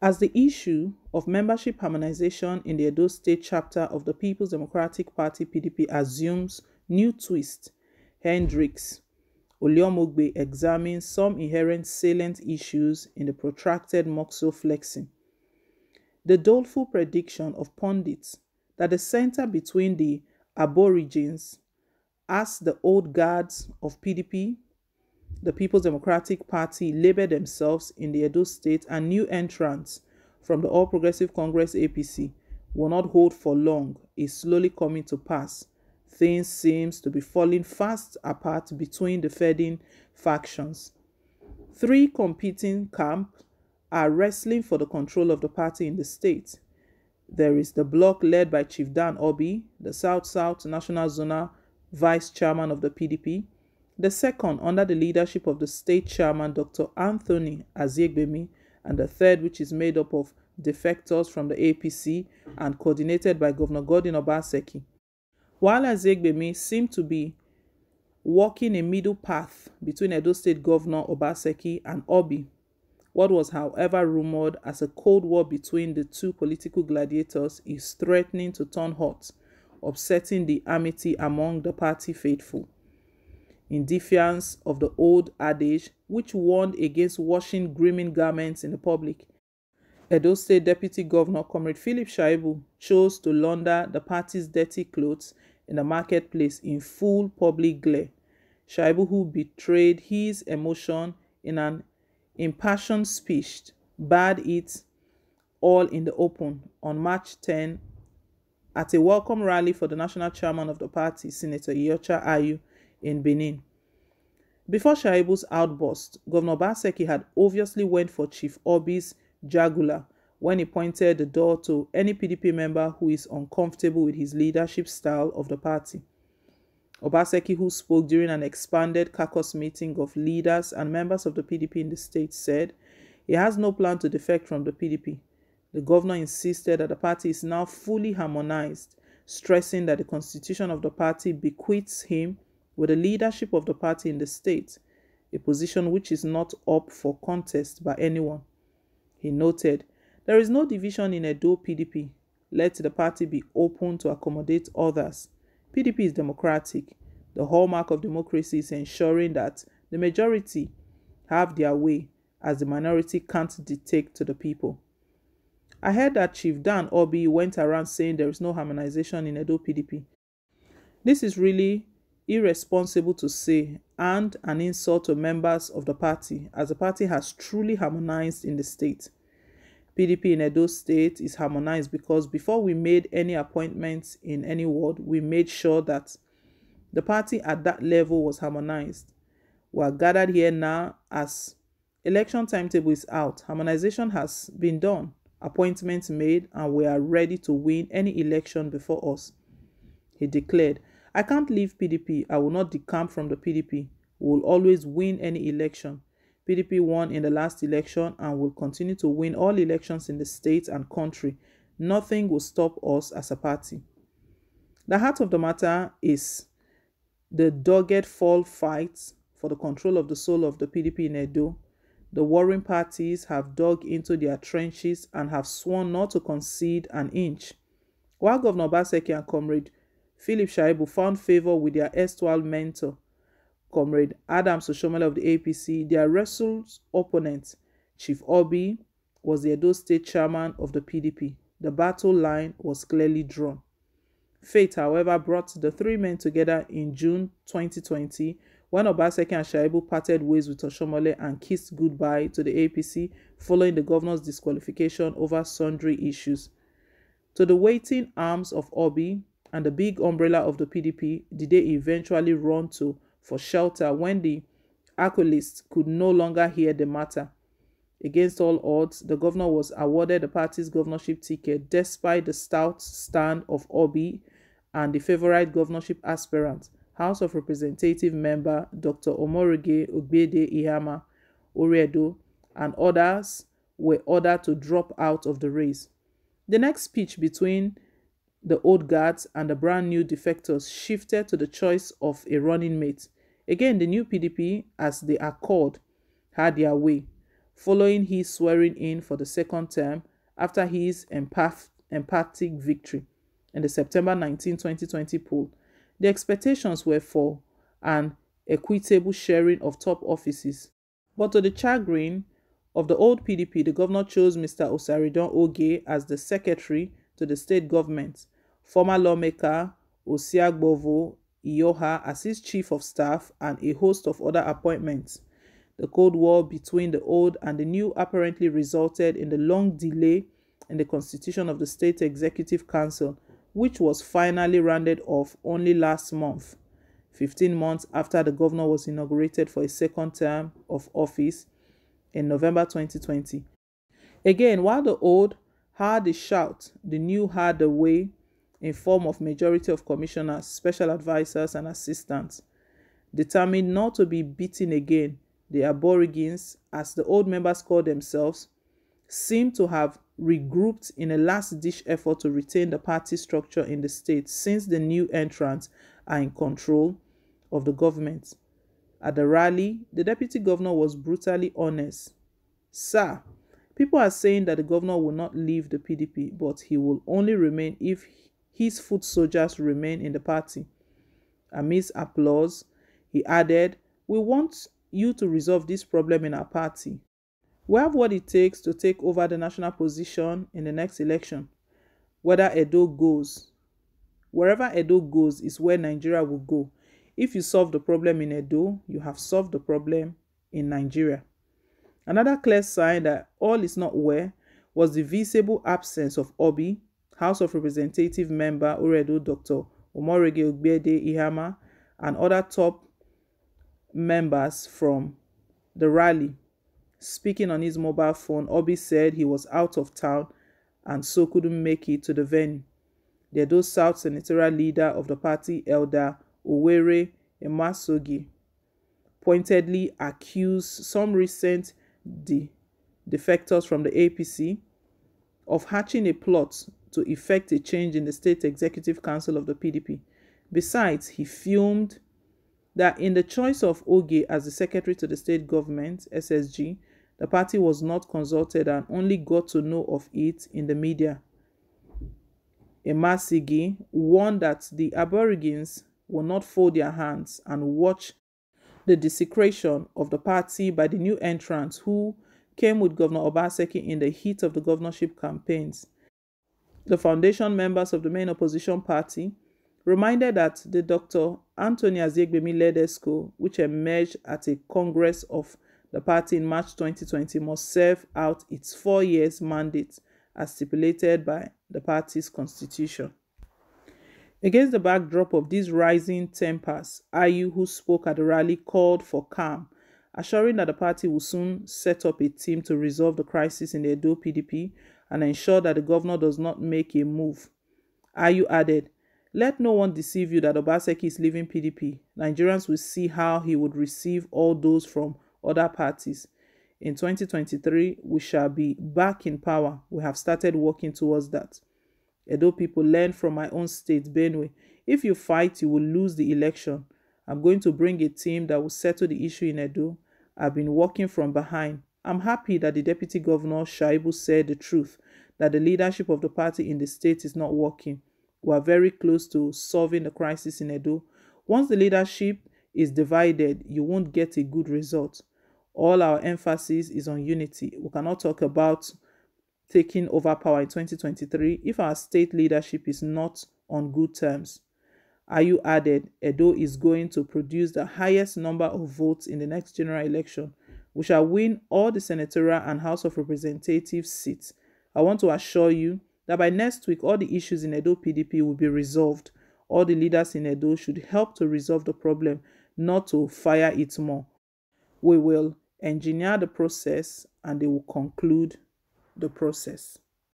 As the issue of membership harmonization in the Edo State chapter of the People's Democratic Party (PDP) assumes new twist, Hendricks Oliomogbe examines some inherent salient issues in the protracted Moxo flexing. The doleful prediction of pundits that the center between the Aborigines, as the old guards of PDP, the People's Democratic Party, label themselves in the Edo State, and new entrants from the All Progressive Congress (APC) will not hold for long is slowly coming to pass. Things seems to be falling fast apart between the feding factions. Three competing camps are wrestling for the control of the party in the state. There is the bloc led by Chief Dan Obi, the South-South National Zonal Vice Chairman of the PDP. The second, under the leadership of the state chairman, Dr. Anthony Aziegbemi, and the third, which is made up of defectors from the APC and coordinated by Governor Godwin Obaseki. While Aziegbemi seemed to be walking a middle path between Edo State Governor Obaseki and Obi, what was, however, rumored as a cold war between the two political gladiators is threatening to turn hot, upsetting the amity among the party faithful. In defiance of the old adage which warned against washing gleaming garments in the public, Edo State Deputy Governor Comrade Philip Shaibu chose to launder the party's dirty clothes in the marketplace in full public glare. Shaibu, who betrayed his emotion in an impassioned speech, barred it all in the open on March 10 at a welcome rally for the national chairman of the party, Senator Iyorchia Ayu, in Benin. Before Shaibu's outburst, Governor Obaseki had obviously went for Chief Obi's jugular when he pointed the door to any PDP member who is uncomfortable with his leadership style of the party. Obaseki, who spoke during an expanded caucus meeting of leaders and members of the PDP in the state, said he has no plan to defect from the PDP. The governor insisted that the party is now fully harmonized, stressing that the constitution of the party bequeaths him with the leadership of the party in the state, a position which is not up for contest by anyone. He noted, "There is no division in Edo PDP. Let the party be open to accommodate others. PDP is democratic. The hallmark of democracy is ensuring that the majority have their way, as the minority can't dictate to the people." I heard that Chief Dan Obi went around saying there is no harmonization in Edo PDP. This is really irresponsible to say and an insult to members of the party, as the party has truly harmonized in the state. PDP in Edo State is harmonized because before we made any appointments in any ward, we made sure that the party at that level was harmonized. We are gathered here now as election timetable is out. Harmonization has been done, appointments made, and we are ready to win any election before us. He declared, "I can't leave PDP. I will not decamp from the PDP. We will always win any election. PDP won in the last election and will continue to win all elections in the state and country. Nothing will stop us as a party." The heart of the matter is the dogged fall fight for the control of the soul of the PDP in Edo. The warring parties have dug into their trenches and have sworn not to concede an inch. While Governor Obaseki and Comrade Philip Shaibu found favor with their erstwhile mentor, Comrade Adams Oshomole of the APC, their wrestled opponent, Chief Obi, was the Edo State chairman of the PDP. The battle line was clearly drawn. Fate, however, brought the three men together in June 2020 when Obaseki and Shaibu parted ways with Oshomole and kissed goodbye to the APC following the governor's disqualification over sundry issues. To the waiting arms of Obi and the big umbrella of the PDP did they eventually run to for shelter when the Loyalists could no longer hear the matter. Against all odds, the governor was awarded the party's governorship ticket despite the stout stand of Obi and the favorite governorship aspirant, House of Representative member Dr. Omorige Ogbede Ihama Oriedo, and others were ordered to drop out of the race. The next speech between the old guards and the brand new defectors shifted to the choice of a running mate. Again, the new PDP, as the Accord, had their way. following his swearing in for the second term after his emphatic victory in the September 19, 2020 poll. The expectations were for an equitable sharing of top offices. But to the chagrin of the old PDP, the governor chose Mr. Osaridon Oge as the secretary to the state government, former lawmaker Osiagbovo Iyoha as his chief of staff, and a host of other appointments. The Cold War between the old and the new apparently resulted in the long delay in the constitution of the State Executive Council, which was finally rounded off only last month, 15 months after the governor was inaugurated for a second term of office in November 2020. Again, while the old had the shout, the new had the way in form of majority of commissioners, special advisors, and assistants. Determined not to be beaten again, the Aborigines, as the old members called themselves, seem to have regrouped in a last-ditch effort to retain the party structure in the state since the new entrants are in control of the government. At the rally, the deputy governor was brutally honest. "Sir, people are saying that the governor will not leave the PDP, but he will only remain if his foot soldiers remain in the party." Amidst applause, he added, "We want you to resolve this problem in our party. We have what it takes to take over the national position in the next election. Wherever Edo goes is where Nigeria will go. If you solve the problem in Edo, you have solved the problem in Nigeria." Another clear sign that all is not well was the visible absence of Obi, House of Representative member Oredo Dr. Omorege Ogbede Ihama, and other top members from the rally. Speaking on his mobile phone, Obi said he was out of town and so couldn't make it to the venue. The Edo South senatorial leader of the party, Elder Owere Emasogi, pointedly accused some recent defectors from the APC of hatching a plot to effect a change in the State Executive Council of the PDP. Besides, he fumed that in the choice of Oge as the secretary to the state government, SSG, the party was not consulted and only got to know of it in the media. Emasigi warned that the Aborigines will not fold their hands and watch the desecration of the party by the new entrants who came with Governor Obaseki in the heat of the governorship campaigns. The foundation members of the main opposition party reminded that the Dr. Anthony Azigbemi-led ESCO, which emerged at a congress of the party in March 2020, must serve out its 4 years mandate as stipulated by the party's constitution. Against the backdrop of these rising tempers, Ayu, who spoke at the rally, called for calm, assuring that the party will soon set up a team to resolve the crisis in the Edo PDP and ensure that the governor does not make a move. Ayu added, "Let no one deceive you that Obaseki is leaving PDP. Nigerians will see how he would receive all those from other parties. In 2023, we shall be back in power. We have started working towards that. Edo people, learn from my own state, Benue. If you fight, you will lose the election. I'm going to bring a team that will settle the issue in Edo. I've been working from behind. I'm happy that the Deputy Governor, Shaibu, said the truth, that the leadership of the party in the state is not working. We are very close to solving the crisis in Edo. Once the leadership is divided, you won't get a good result. All our emphasis is on unity. We cannot talk about taking over power in 2023 if our state leadership is not on good terms." Ayu added, "Edo is going to produce the highest number of votes in the next general election. We shall win all the senatorial and House of Representatives seats. I want to assure you that by next week, all the issues in Edo PDP will be resolved. All the leaders in Edo should help to resolve the problem, not to fire it more. We will engineer the process and they will conclude the process."